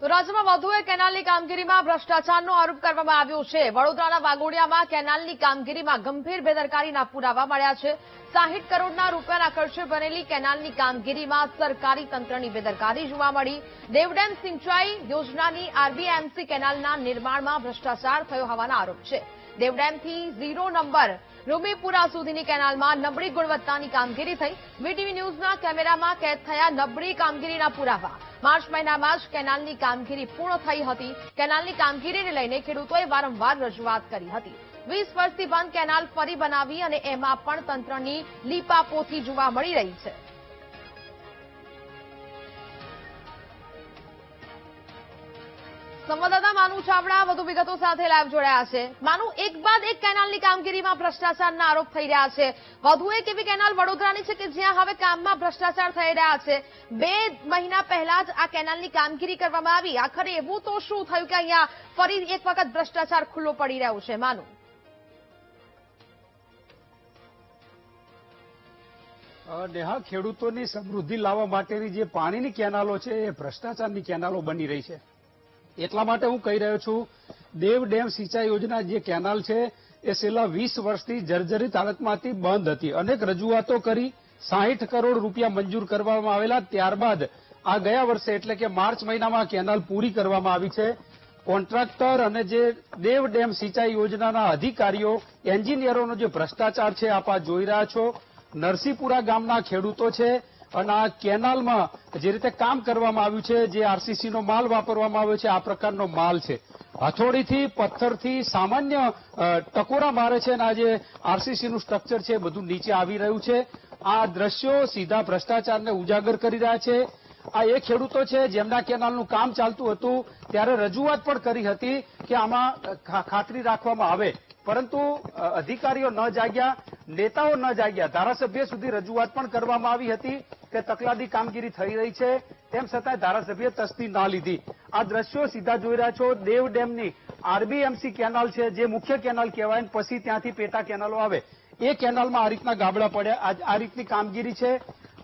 તો રાજ્યમાં વધુ એક કેનાલની કામગીરીમાં ભ્રષ્ટાચારનો આરોપ કરવામાં આવ્યો છે। વડોદરાના વાઘોડિયામાં કેનાલની કામગીરીમાં ગંભીર બેદરકારીના પુરાવા મળ્યા છે। 60 કરોડના રૂપિયાના ખર્ચે બનેલી કેનાલની કામગીરીમાં સરકારી તંત્રની બેદરકારી જોવા મળી। દેવડેમ સિંચાઈ યોજનાની આરબીએમસી કેનાલના નિર્માણમાં ભ્રષ્ટાચાર થયો હોવાના આરોપ છે। દેવડેમથી 0 નંબર રૂમીપુરા સુધીની કેનાલમાં નબળી ગુણવત્તાની કામગીરી થઈ। વીટીવી ન્યૂઝના કેમેરામાં કેદ થયા નબળી કામગીરીના પુરાવા। માર્ચ મહિનામાં જ કેનાલની કામગીરી પૂર્ણ થઈ હતી। કેનાલની કામગીરીને લઈને ખેડૂતોએ વારંવાર રજૂઆત કરી હતી। 20 વર્ષથી બંધ કેનાલ ફરી બનાવી અને એમાં પણ તંત્રની લીપાપોથી જોવા મળી રહી છે। સંવાદદાતા માનુ ચાવડા વધુ વિગતો સાથે લાઈવ જોડાયા છે। માનુ, એક બાદ એક કેનાલની કામગીરીમાં ભ્રષ્ટાચારના આરોપ થઈ રહ્યા છે। વધુ એક એવી કેનાલ વડોદરાની છે કે જ્યાં હવે કામમાં ભ્રષ્ટાચાર થઈ રહ્યા છે। 2 મહિના પહેલા જ આ કેનાલની કામગીરી કરવામાં આવી। આખરે એવું તો શું થયું કે અહીંયા ફરી એક વખત ભ્રષ્ટાચાર ખુલ્લો પડી રહ્યો છે? માનુ, નેહા, ખેડૂતોની સમૃદ્ધિ લાવવા માટેની જે પાણીની કેનાલો છે એ ભ્રષ્ટાચારની કેનાલો બની રહી છે। એટલા માટે હું કહી રહ્યો છું, દેવ ડેમ સિંચાઈ યોજના જે કેનાલ છે એ છેલ્લા 20 વર્ષથી જર્જરિત હાલતમાંથી બંધ હતી। અનેક રજૂઆતો કરી 60 કરોડ રૂપિયા મંજૂર કરવામાં આવેલા। ત્યારબાદ આ ગયા વર્ષે એટલે કે માર્ચ મહિનામાં કેનાલ પૂરી કરવામાં આવી છે। કોન્ટ્રાક્ટર અને જે દેવ ડેમ સિંચાઈ યોજનાના અધિકારીઓ, એન્જિનિયરોનો જે ભ્રષ્ટાચાર છે આપ આ જોઈ રહ્યા છો। નરસિંહપુરા ગામના ખેડૂતો છે અને આ કેનાલમાં જે રીતે કામ કરવામાં આવ્યું છે, જે આરસીસીનો માલ વાપરવામાં આવ્યો છે, આ પ્રકારનો માલ છે। હથોડીથી, પથ્થરથી સામાન્ય ટકોરા મારે છે અને આ જે આરસીસીનું સ્ટ્રક્ચર છે બધું નીચે આવી રહ્યું છે। આ દ્રશ્યો સીધા ભ્રષ્ટાચારને ઉજાગર કરી રહ્યા છે। આ એ ખેડૂતો છે જેમના કેનાલનું કામ ચાલતું હતું ત્યારે રજૂઆત પણ કરી હતી કે આમાં ખાતરી રાખવામાં આવે, પરંતુ અધિકારીઓ ન જાગ્યા, નેતાઓ ન જાગ્યા। ધારાસભ્ય સુધી રજૂઆત પણ કરવામાં આવી હતી કે તકલાદી કામગીરી થઈ રહી છે, તેમ છતાં ધારાસભ્ય તસ્દી ના લીધી। આ દ્રશ્યો સીધા જોઈ રહ્યા છો। દેવ ડેમની આરબીએમસી કેનાલ છે, જે મુખ્ય કેનાલ કહેવાય, પછી ત્યાંથી પેટા કેનાલો આવે, એ કેનાલમાં આ રીતના ગાબડા પડ્યા। આ રીતની કામગીરી છે।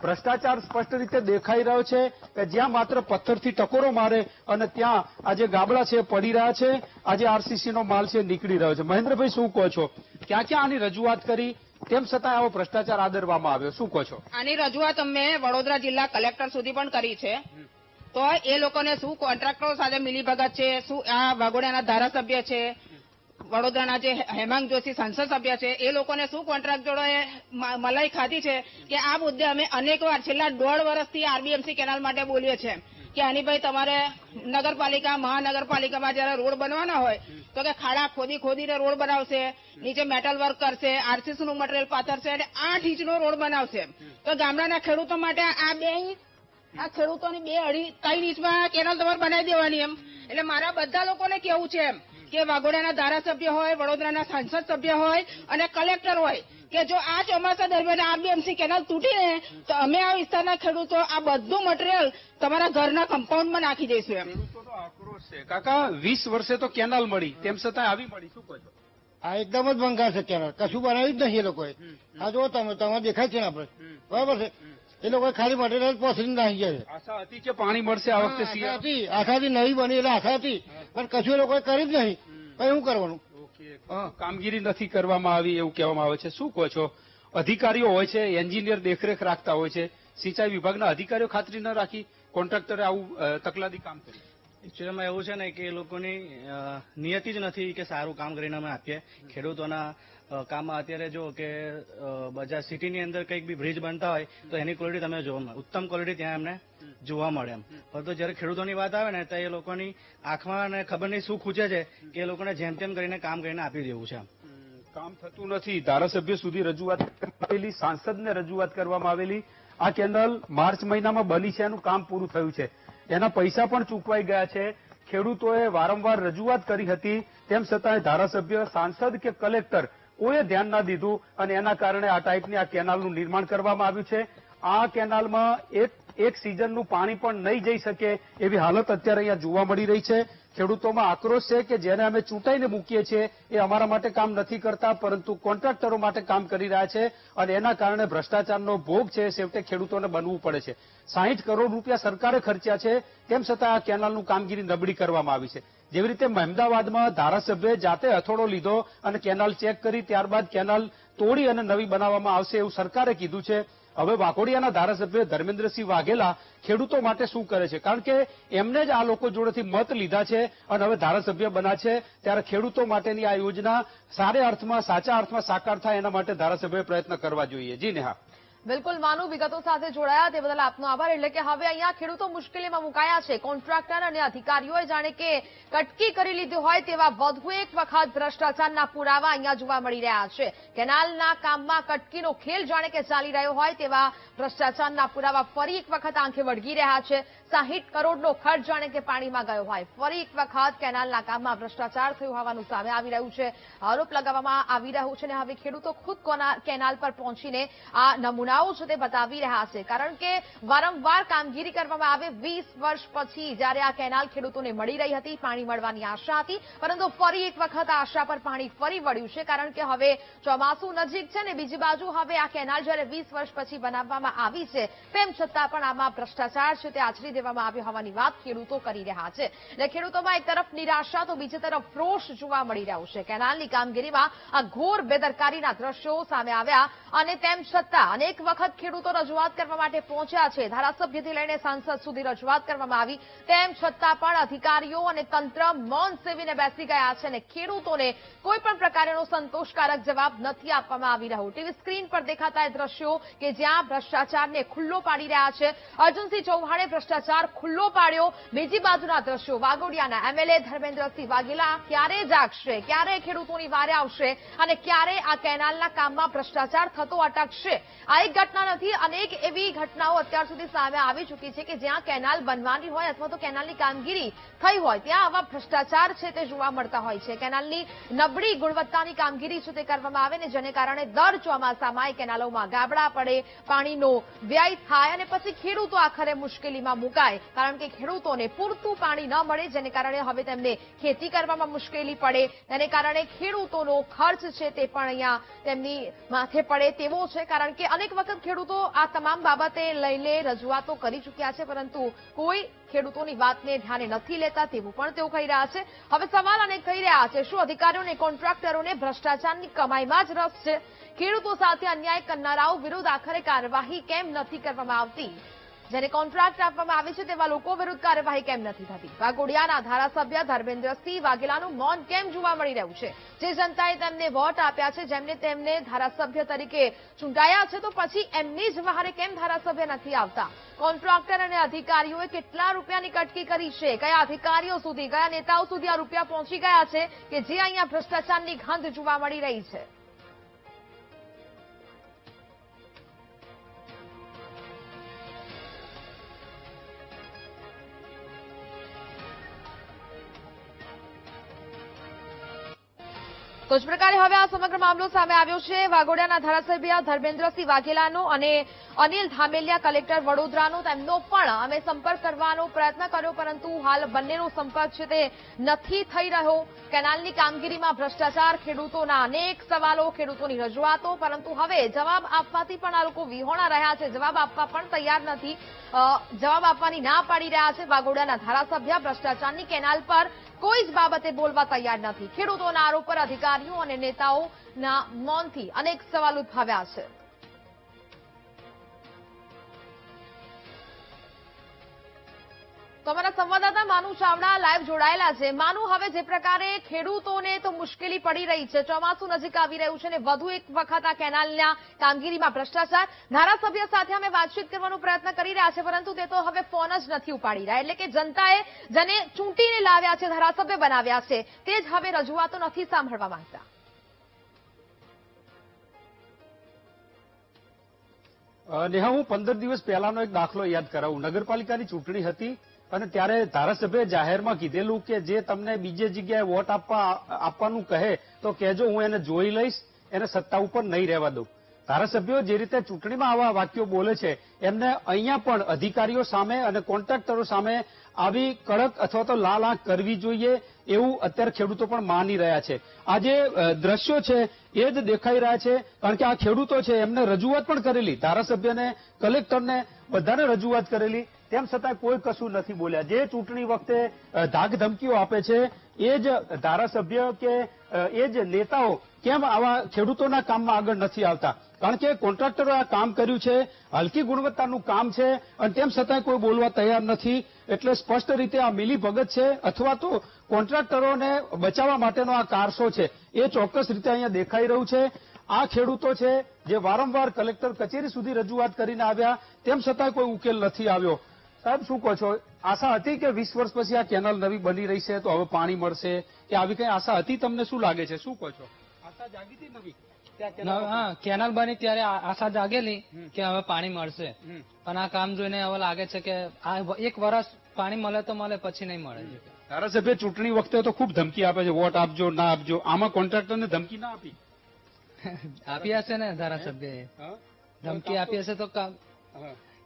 ભ્રષ્ટાચાર સ્પષ્ટ રીતે દેખાઈ રહ્યો છે કે જ્યાં માત્ર પથ્થરથી ટકોરો મારે અને ત્યાં આ જે ગાબડા છે પડી રહ્યા છે, આજે આરસીસીનો માલ છે નીકળી રહ્યો છે। મહેન્દ્રભાઈ, શું કહો છો? ક્યાં ક્યાં આની રજૂઆત કરી, તેમ છતાં આવો ભ્રષ્ટાચાર આદરવામાં આવ્યો, શું કહો છો? આની રજૂઆત અમે વડોદરા જિલ્લા કલેક્ટર સુધી પણ કરી છે, તો એ લોકોને શું કોન્ટ્રાક્ટરો સાથે મિલીભગત છે, શું આ વાઘોડિયાના ધારાસભ્ય છે, વડોદરાના જે હેમાંગ જોશી સંસદ સભ્ય છે, એ લોકોને શું કોન્ટ્રાક્ટરોએ મલાઈ ખાધી છે કે આ મુદ્દે અમે અનેકવાર છેલ્લા 1.5 વર્ષથી આરબીએમસી કેનાલ માટે બોલીએ છીએ કે આનીભાઈ તમારે નગરપાલિકા, મહાનગરપાલિકામાં જયારે રોડ બનવાના હોય તો કે ખાડા ખોદીને રોડ બનાવશે, નીચે મેટલ વર્ક કરશે, આરસીસી નું મટીરિયલ પાથરશે અને 8 ઇંચનો રોડ બનાવશે। તો ગામડાના ખેડૂતો માટે આ 2 ઇંચ, આ ખેડૂતોની 2, 2.5, 3 ઇંચમાં કેનાલ તમારે બનાવી દેવાની એમ। એટલે મારા બધા લોકોને કેવું છે એમ કે વાઘોડિયાના ધારાસભ્ય હોય, વડોદરાના સાંસદ સભ્ય હોય અને કલેક્ટર હોય કે જો આ ચોમાસા દરમિયાન આરબીએમસી કેનાલ તૂટીને તો અમે આ વિસ્તારના ખેડૂતો આ બધું મટીરિયલ તમારા ઘરના કમ્પાઉન્ડમાં નાખી દઈશું એમ। ખેડૂતોનો આક્રોશ છે। કાકા, 20 વર્ષે તો કેનાલ મળી, તેમ છતાં આવી મળી, શું કહો છો? આ એકદમ જ ભંગાર છે કેનાલ, કશું બનાવ્યું જ નહીં એ લોકોએ। આ જો તમે દેખાય છે ને આપણે, બરાબર છે, એ લોકોએ ખાલી મટીરિયલ પહોંચીને નાખી ગયા છે। આશા હતી કે પાણી મળશે આ વખતે, આશાથી નહીં બની એટલે આશા હતી, પણ કશું એ લોકોએ કરી જ નહીં, પછી શું કરવાનું? કામગીરી નથી કરવામાં આવી એવું કહેવામાં આવે છે, શું કહો છો? અધિકારીઓ હોય છે, એન્જિનિયર દેખરેખ રાખતા હોય છે, સિંચાઈ વિભાગના અધિકારીઓ ખાતરી ન રાખી કોન્ટ્રાક્ટરે આવું તકલાદી કામ કર્યું? એકચ્યુઅલીમાં એવું છે ને કે એ લોકોની નિયતિ જ નથી કે સારું કામ કરીને અમે આપીએ ખેડૂતોના કામમાં। અત્યારે જો કે બજાર સિટીની અંદર કંઈક બી બ્રિજ બનતા હોય તો એની ક્વોલિટી તમે જોવા મળે, ઉત્તમ ક્વોલિટી ત્યાં એમને જોવા મળે એમ, પરંતુ જયારે ખેડૂતોની વાત આવે ને તો એ લોકોની આંખમાં ખબર નહીં શું ખૂચે છે કે એ લોકોને જેમ તેમ કરીને કામ કરીને આપી દેવું છે। કામ થતું નથી। ધારાસભ્ય સુધી રજૂઆત આવેલી, સાંસદને રજૂઆત કરવામાં આવેલી। આ કેનાલ માર્ચ મહિનામાં બની છે, એનું કામ પૂરું થયું છે, એના પૈસા પણ ચૂકવાઈ ગયા છે। ખેડૂતોએ વારંવાર રજૂઆત કરી હતી, તેમ છતાં ધારાસભ્ય, સાંસદ કે કલેક્ટર કોઈએ ધ્યાન ના દીધું અને એના કારણે આ ટાઈપની આ કેનાલનું નિર્માણ કરવામાં આવ્યું છે। આ કેનાલમાં 1 એક સિઝનનું પાણી પણ નહીં જઈ શકે એવી હાલત અત્યારે અહીંયા જોવા મળી રહી છે. ખેડૂતોમાં આક્રોશ છે કે જેને અમે ચૂંટાઈને મૂકીએ છીએ એ અમારા માટે કામ નથી કરતા, પરંતુ કોન્ટ્રાક્ટરો માટે કામ કરી રહ્યા છે અને એના કારણે ભ્રષ્ટાચારનો ભોગ છે છેવટે ખેડૂતોને બનવું પડે છે. 60 કરોડ રૂપિયા સરકારે ખર્ચ્યા છે, તેમ છતાં આ કેનાલનું કામગીરી નબળી કરવામાં આવી છે. જેવી રીતે મહેમદાવાદમાં ધારાસભ્યએ જાતે હથોડો લીધો અને કેનાલ ચેક કરી ત્યારબાદ કેનાલ તોડી અને નવી બનાવવામાં આવશે એવું સરકારે કીધું છે. હવે વાઘોડિયાના ધારાસભ્ય ધર્મેન્દ્રસિંહ વાઘેલા ખેડૂતો માટે શું કરે છે? કારણ કે એમને જ આ લોકો જોડેથી મત લીધા છે અને હવે ધારાસભ્ય બન્યા છે, ત્યારે ખેડૂતો માટેની આ યોજના સારા અર્થમાં સાકાર થાય એના માટે ધારાસભ્યોએ પ્રયત્ન કરવા જોઈએ. જી નેહા. બિલકુલ, માનુ વિગતો સાથે જોડાયા તે બદલ આપનો આભાર. એટલે કે હવે અહીંયા ખેડૂતો મુશ્કેલીમાં મુકાયા છે. કોન્ટ્રાક્ટર અને અધિકારીઓએ જાણે કે કટકી કરી લીધી હોય તેવા વધુ એક વખત ભ્રષ્ટાચારના પુરાવા અહીંયા જોવા મળી રહ્યા છે. કેનાલના કામમાં કટકીનો ખેલ જાણે કે ચાલી રહ્યો હોય તેવા ભ્રષ્ટાચારના પુરાવા ફરી એક વખત આંખે વળગી રહ્યા છે. 60 કરોડનો ખર્ચ જાણે કે પાણીમાં ગયો હોય. ફરી એક વખત કેનાલના કામમાં ભ્રષ્ટાચાર થયું હોવાનું સામે આવી રહ્યું છે, આરોપ લગાવવામાં આવી રહ્યો છે. અને હવે ખેડૂતો ખુદ કેનાલ પર પહોંચીને આ નમૂનાઓ છે તે બતાવી રહ્યા છે. કારણ કે વારંવાર કામગીરી કરવામાં આવે. 20 વર્ષ પછી જ્યારે આ કેનાલ ખેડૂતોને મળી રહી હતી, પાણી મળવાની આશા હતી, પરંતુ ફરી એક વખત આ આશા પર પાણી ફરી વળ્યું છે. કારણ કે હવે ચોમાસું નજીક છે ને બીજી બાજુ હવે આ કેનાલ જ્યારે 20 વર્ષ પછી બનાવવામાં આવી છે, તેમ છતાં પણ આમાં ભ્રષ્ટાચાર છે તે આચરી દેવામાં આવ્યો હોવાની વાત ખેડૂતો કરી રહ્યા છે. એટલે ખેડૂતોમાં એક તરફ નિરાશા તો બીજી તરફ રોષ જોવા મળી રહ્યો છે. કેનાલની કામગીરીમાં આ ઘોર બેદરકારીના દ્રશ્યો સામે આવ્યા અને તેમ છતાં અનેક વખત ખેડૂતો રજૂઆત કરવા માટે પહોંચ્યા છે. ધારાસભ્યથી લઈને સાંસદ સુધી રજૂઆત કરવામાં આવી, તેમ છતાં પણ અધિકારીઓ અને તંત્ર મૌન સેવીને બેસી ગયા છે અને ખેડૂતોને કોઈ પણ પ્રકારનો સંતોષકારક જવાબ નથી આપવામાં આવી રહ્યો. ટીવી સ્ક્રીન પર દેખાતા એ દ્રશ્યો કે જ્યાં ભ્રષ્ટાચારને ખુલ્લો પાડી રહ્યા છે. અર્જુનસિંહ ચૌહાણે ભ્રષ્ટાચાર ખુલ્લો પાડ્યો. બીજી બાજુના દ્રશ્યો વાઘોડિયાના એમએલએ ધર્મેન્દ્રસિંહ વાઘેલા ક્યારે જાગશે, ક્યારે ખેડૂતોની વારે આવશે અને ક્યારે આ કેનાલના કામમાં ભ્રષ્ટાચાર થતો અટકશે? આ એક ઘટના નથી, અનેક એવી ઘટનાઓ અત્યાર સુધી સામે આવી ચૂકી છે કે જ્યાં કેનાલ બનવાની હોય અથવા તો કેનાલની કામગીરી થઈ હોય ત્યાં આવા ભ્રષ્ટાચાર છે તે જોવા મળતા હોય છે. કેનાલની નબળી ગુણવત્તાની કામગીરી છે તે કરવામાં આવે ને જેને કારણે દર ચોમાસામાં એ કેનાલોમાં ગાબડા પડે, પાણીનો વ્યય થાય અને પછી ખેડૂતો આખરે મુશ્કેલીમાં મુકાય. કારણ કે ખેડૂતોને પૂરતું પાણી ન મળે, જેને કારણે હવે તેમને ખેતી કરવામાં મુશ્કેલી પડે. તેને કારણે ખેડૂતોનો ખર્ચ છે તે પણ અહીંયા તેમની માથે પડે તેવો છે. કારણ કે અનેક વખત ખેડૂતો આ તમામ બાબતે લઈને રજૂઆતો કરી ચૂક્યા છે, પરંતુ કોઈ ખેડૂતોની વાતને ધ્યાને નથી લેતા તેવું પણ તેઓ કહી રહ્યા છે. હવે સવાલ અનેક કહી રહ્યા છે, શું અધિકારીઓને કોન્ટ્રાક્ટરોને ભ્રષ્ટાચારની કમાઈમાં જ રસ છે? ખેડૂતો સાથે અન્યાય કરનારાઓ વિરુદ્ધ આખરે કાર્યવાહી કેમ નથી કરવામાં આવતી? જેને કોન્ટ્રાક્ટ આપવામાં આવે છે તેવા લોકો વિરુદ્ધ કાર્યવાહી કેમ નથી થતી? વાઘોડિયાના ધારાસભ્ય ધર્મેન્દ્રસિંહ વાઘેલાનું મૌન કેમ જોવા મળી રહ્યું છે? જે જનતાએ તેમને વોટ આપ્યા છે, જેમને તેમને ધારાસભ્ય તરીકે ચૂંટાયા છે, તો પછી એમની જ વહારે કેમ ધારાસભ્ય નથી આવતા? કોન્ટ્રાક્ટર અને અધિકારીઓએ કેટલા રૂપિયાની કટકી કરી છે? કયા અધિકારીઓ સુધી, કયા નેતાઓ સુધી આ રૂપિયા પહોંચી ગયા છે કે જે અહીંયા ભ્રષ્ટાચારની ગંધ જોવા મળી રહી છે? તો જ પ્રકારે હવે આ સમગ્ર મામલો સામે આવ્યો છે. વાઘોડિયાના ધારાસભ્ય ધર્મેન્દ્રસિંહ વાઘેલાનો અને અનિલ ધામેલિયા કલેક્ટર વડોદરાનો તેમનો પણ અમે સંપર્ક કરવાનો પ્રયત્ન કર્યો, પરંતુ હાલ બંનેનો સંપર્ક છે તે નથી થઈ રહ્યો. કેનાલની કામગીરીમાં ભ્રષ્ટાચાર, ખેડૂતોના અનેક સવાલો, ખેડૂતોની રજૂઆતો, પરંતુ હવે જવાબ આપવાથી પણ આ લોકો વિહોણા રહ્યા છે. જવાબ આપવા પણ તૈયાર નથી. જવાબ આપવાની ના પાડી રહ્યા છે. વાઘોડિયાના ધારાસભ્ય ભ્રષ્ટાચારની કેનાલ પર કોઈ જ બાબતે બોલવા તૈયાર નથી. ખેડૂતોના આરોપ પર અધિકારીઓ અને નેતાઓના મૌનથી અનેક સવાલ ઉદ્ભવ્યા છે. તો અમારા સંવાદદાતા માનુ ચાવડા લાઈવ જોડાયેલા છે. માનુ, હવે જે પ્રકારે ખેડૂતોને તો મુશ્કેલી પડી રહી છે, ચોમાસું નજીક આવી રહ્યું છે અને વધુ એક વખત આ કેનાલના કામગીરીમાં ભ્રષ્ટાચાર, ધારાસભ્ય સાથે અમે વાતચીત કરવાનો પ્રયત્ન કરી રહ્યા છે, પરંતુ તે તો હવે ફોન જ નથી ઉપાડી રહ્યા. એટલે કે જનતાએ જેને ચૂંટીને લાવ્યા છે, ધારાસભ્ય બનાવ્યા છે, તે જ હવે રજૂઆતો નથી સાંભળવા માંગતા. નેહા, હું 15 દિવસ પહેલાનો એક દાખલો યાદ કરાવું. નગરપાલિકાની ચૂંટણી હતી અને ત્યારે ધારાસભ્યએ જાહેરમાં કીધેલું કે જે તમને બીજે જગ્યાએ વોટ આપવાનું કહે તો કહેજો, હું એને જોઈ લઈશ, એને સત્તા ઉપર નહીં રહેવા દઉં. ધારાસભ્યો જે રીતે ચૂંટણીમાં આવા વાક્યો બોલે છે એમને અહીંયા પણ અધિકારીઓ સામે અને કોન્ટ્રાક્ટરો સામે આવી કડક અથવા તો લાલ આંખ કરવી જોઈએ એવું અત્યારે ખેડૂતો પણ માની રહ્યા છે. આ જે દ્રશ્યો છે એ જ દેખાઈ રહ્યા છે, કારણ કે આ ખેડૂતો છે એમને રજૂઆત પણ કરેલી, ધારાસભ્યને, કલેક્ટરને બધાને રજૂઆત કરેલી, તેમ છતાં કોઈ કશું નથી બોલ્યા. જે ચૂંટણી વખતે ધાક ધમકીઓ આપે છે એ જ ધારાસભ્ય કે એ જ નેતાઓ કેમ આવા ખેડૂતોના કામમાં આગળ નથી આવતા? કારણ કે કોન્ટ્રાક્ટરોએ આ કામ કર્યું છે, હલકી ગુણવત્તાનું કામ છે, અને તેમ છતાં કોઈ બોલવા તૈયાર નથી. એટલે સ્પષ્ટ રીતે આ મિલીભગત છે અથવા તો કોન્ટ્રાક્ટરોને બચાવવા માટેનો આ કારસો છે એ ચોક્કસ રીતે અહીંયા દેખાઈ રહ્યું છે. આ ખેડૂતો છે જે વારંવાર કલેક્ટર કચેરી સુધી રજૂઆત કરીને આવ્યા, તેમ છતાં કોઈ ઉકેલ નથી આવ્યો. સાહેબ, શું કહો છો? આશા હતી કે 20 વર્ષ પછી આ કેનાલ નવી બની રહી છે તો હવે પાણી મળશે, કે આવી કઈ આશા હતી? તમને શું લાગે છે? શું કહો છો? આશા જાગી હતી નવી? હા, કેનાલ બની ત્યારે આશા જાગેલી કે હવે પાણી મળશે, પણ આ કામ જોઈને હવે લાગે છે કે આ 1 વર્ષ પાણી મળે તો મળે, પછી નહીં મળે. ધારાસભ્ય ચૂંટણી વખતે તો ખૂબ ધમકી આપે છે, વોટ આપજો, ના આપજો. આમાં કોન્ટ્રાક્ટરને ધમકી ના આપી? આપી હશે ને ધારાસભ્યએ, ધમકી આપી હશે તો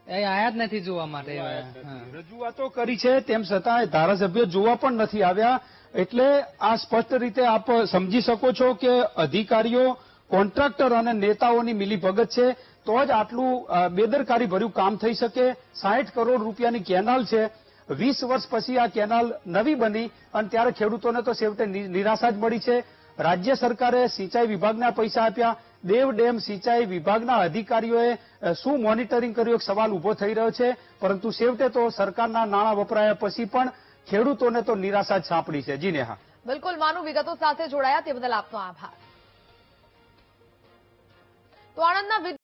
એ આયા જ નથી જોવા માટે. રજૂઆતો કરી છે તેમ છતાં ધારાસભ્ય જોવા પણ નથી આવ્યા. એટલે આ સ્પષ્ટ રીતે આપ સમજી શકો છો કે અધિકારીઓ, કોન્ટ્રાક્ટર અને નેતાઓની મિલીભગત છે તો જ આટલું બેદરકારી ભર્યું કામ થઈ શકે. 60 કરોડ રૂપિયાની કેનાલ છે, 20 વર્ષ પછી આ કેનાલ નવી બની અને ત્યારે ખેડૂતોને તો છેવટે નિરાશા જ મળી છે. રાજ્ય સરકારે સિંચાઈ વિભાગના પૈસા આપ્યા, દેવ ડેમ સિંચાઈ વિભાગના અધિકારીઓએ શું મોનિટરિંગ કર્યું, એક સવાલ ઉભો થઈ રહ્યો છે. પરંતુ છેવટે તો સરકારના નાણાં વપરાયા પછી પણ ખેડૂતોને તો નિરાશા જ સાંપડી છે. જી નેહા. બિલકુલ, માનવ વિગતો સાથે જોડાયા તે બદલ આપનો આભાર. તો આણંદના